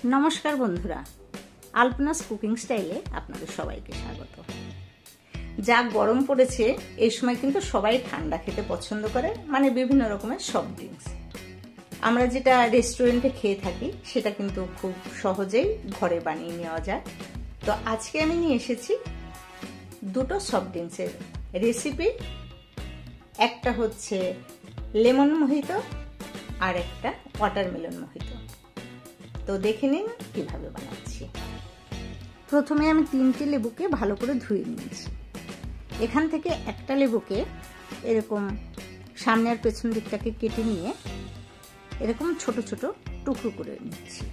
নমস্কার বন্ধুরা, আলপনাস কুকিং স্টাইলে আপনাদের সবাইকে স্বাগত। যা গরম পড়েছে এই সময় কিন্তু সবাই ঠান্ডা খেতে পছন্দ করে, মানে বিভিন্ন রকমের সফট ড্রিঙ্কস। আমরা যেটা রেস্টুরেন্টে খেয়ে থাকি সেটা কিন্তু খুব সহজেই ঘরে বানিয়ে নেওয়া যায়। তো আজকে আমি নিয়ে এসেছি দুটো সফট ড্রিঙ্কসের রেসিপি। একটা হচ্ছে লেমন মোহিতো আর একটা ওয়াটারমেলন মোহিতো। তো দেখে নিন কিভাবে বানাচ্ছি। প্রথমে আমি 3টে লেবুকে ভালো করে ধুয়ে নিয়েছি। এখান থেকে একটা লেবুকে এরকম সামনে আর পেছন দিকটাকে কেটে নিয়ে এরকম ছোট ছোট টুকরো করে নিচ্ছি।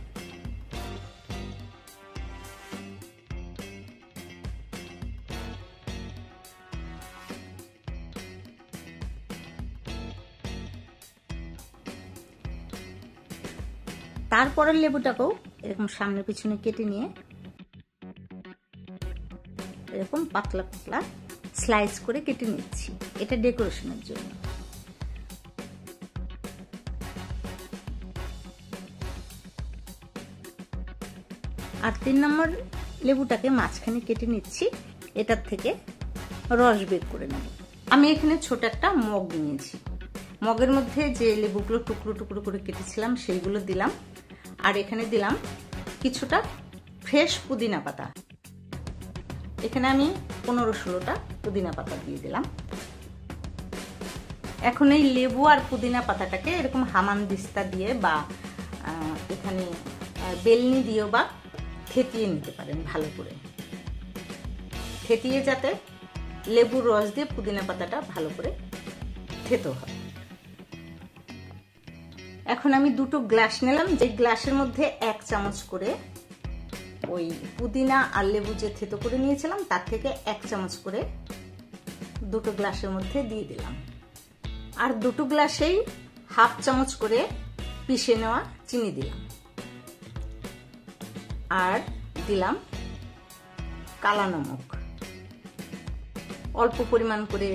তারপরের লেবুটাকেও এরকম সামনে পিছনে কেটে নিয়ে এরকম পাতলা পাতলা স্লাইস করে কেটে নিচ্ছি, এটা ডেকোরেশনের জন্য। আর 3 নম্বর লেবুটাকে মাঝখানে কেটে নিচ্ছি, এটার থেকে রস বের করে নেব। আমি এখানে ছোট একটা মগ নিয়েছি, মগের মধ্যে যে লেবুগুলো টুকরো টুকরো করে কেটেছিলাম সেইগুলো দিলাম। আর এখানে দিলাম কিছুটা ফ্রেশ পুদিনা পাতা। এখানে আমি 15-16টা পুদিনা পাতা দিয়ে দিলাম। এখন এই লেবু আর পুদিনা পাতাটাকে এরকম হামান দিস্তা দিয়ে বা এখানে বেলনি দিয়েও বা থেতিয়ে নিতে পারেন ভালো করে, থেতিয়ে যাতে লেবুর রস দিয়ে পুদিনা পাতাটা ভালো করে থেতো হয়। এখন আমি 2টো গ্লাস নিলাম, যে গ্লাসের মধ্যে 1 চামচ করে ওই পুদিনা আর লেবু যে থেতো করে নিয়েছিলাম তার থেকে 1 চামচ করে 2টো গ্লাসের মধ্যে দিয়ে দিলাম। আর 2টো গ্লাসেই 1/2 চামচ করে পিষে নেওয়া চিনি দিলাম। আর দিলাম কালা নমক, অল্প পরিমাণ করে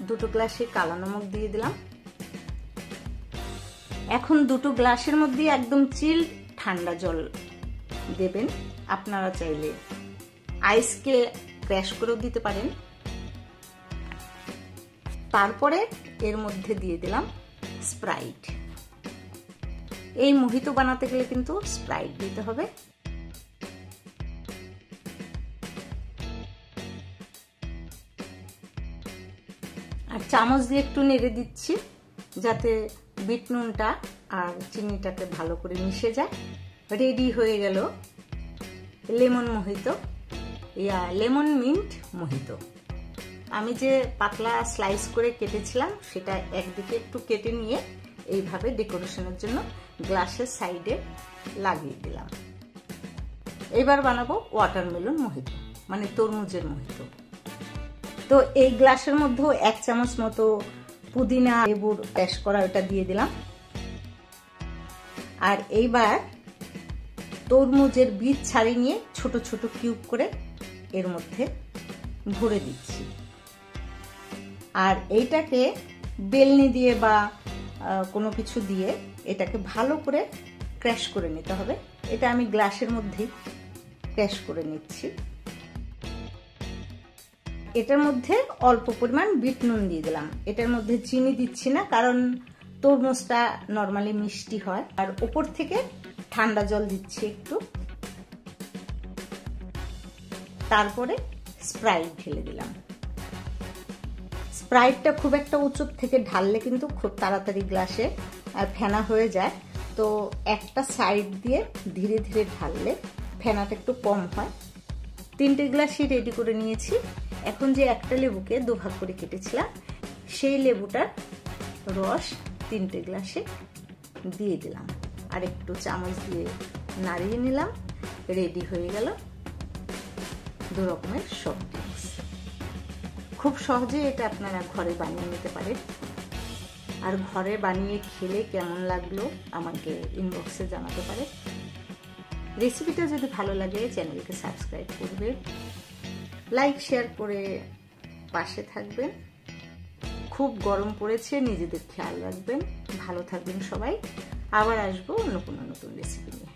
2টো গ্লাসে কালা নমক দিয়ে দিলাম। এখন 2টো গ্লাসের মধ্যে একদম চিল ঠান্ডা জল দেবেন। আপনারা চাইলে আইসকে ক্র্যাশ করেও দিতে পারেন। তারপরে এর মধ্যে দিয়ে দিলাম স্প্রাইট। এই মোহিতো বানাতে গেলে কিন্তু স্প্রাইট দিতে হবে। আর চামচ দিয়ে একটু নেড়ে দিচ্ছি যাতে বিট নুনটা আর চিনিটাকে ভালো করে মিশে যায়। রেডি হয়ে গেল লেমন মোহিতো ইয়া লেমন মিন্ট মোহিতো। আমি যে পাতলা স্লাইস করে কেটেছিলাম সেটা একদিকে একটু কেটে নিয়ে এইভাবে ডেকোরেশনের জন্য গ্লাসের সাইডে লাগিয়ে দিলাম। এবার বানাবো ওয়াটারমেলন মোহিতো, মানে তরমুজের মোহিতো। তো এই গ্লাসের মধ্যেও 1 চামচ মতো পুদিনা লেবুর পেস্ট করা ওটা দিয়ে দিলাম। আর এইবার তরমুজের বীজ ছাড়িয়ে নিয়ে ছোট ছোট কিউব করে এর মধ্যে ভরে দিচ্ছি। আর এইটাকে বেলনি দিয়ে বা কোনো কিছু দিয়ে এটাকে ভালো করে ক্র্যাশ করে নিতে হবে। এটা আমি গ্লাসের মধ্যেই ক্র্যাশ করে নিচ্ছি। এটার মধ্যে অল্প পরিমাণ বিট নুন দিয়ে দিলাম। এটার মধ্যে চিনি দিচ্ছি না, কারণ তরমুজটা নরমালি মিষ্টি হয়। আর উপর থেকে ঠান্ডা জল দিচ্ছি একটু। তারপরে স্প্রাইট ঢেলে দিলাম। স্প্রাইটটা খুব একটা উঁচু থেকে ঢাললে কিন্তু খুব তাড়াতাড়ি গ্লাসে ফেনা হয়ে যায়। তো একটা সাইড দিয়ে ধীরে ধীরে ঢাললে ফেনাটা একটু কম হয়। 3টে গ্লাসই রেডি করে নিয়েছি। এখন যে একটা লেবুকে 2 ভাগ করে কেটেছিলাম সেই লেবুটার রস 3টে গ্লাসে দিয়ে দিলাম। আর একটু চামচ দিয়ে নাড়িয়ে নিলাম। রেডি হয়ে গেল 2 রকমের সফট ড্রিঙ্কস। খুব সহজে এটা আপনারা ঘরে বানিয়ে নিতে পারেন। আর ঘরে বানিয়ে খেলে কেমন লাগলো আমাকে ইনবক্সে জানাতে পারে। রেসিপিটা যদি ভালো লাগে চ্যানেলকে সাবস্ক্রাইব করবেন, লাইক শেয়ার করে পাশে থাকবেন। খুব গরম পড়েছে, নিজেদের খেয়াল রাখবেন, ভালো থাকবেন সবাই। আবার আসবো অন্য কোনো নতুন রেসিপি নিয়ে।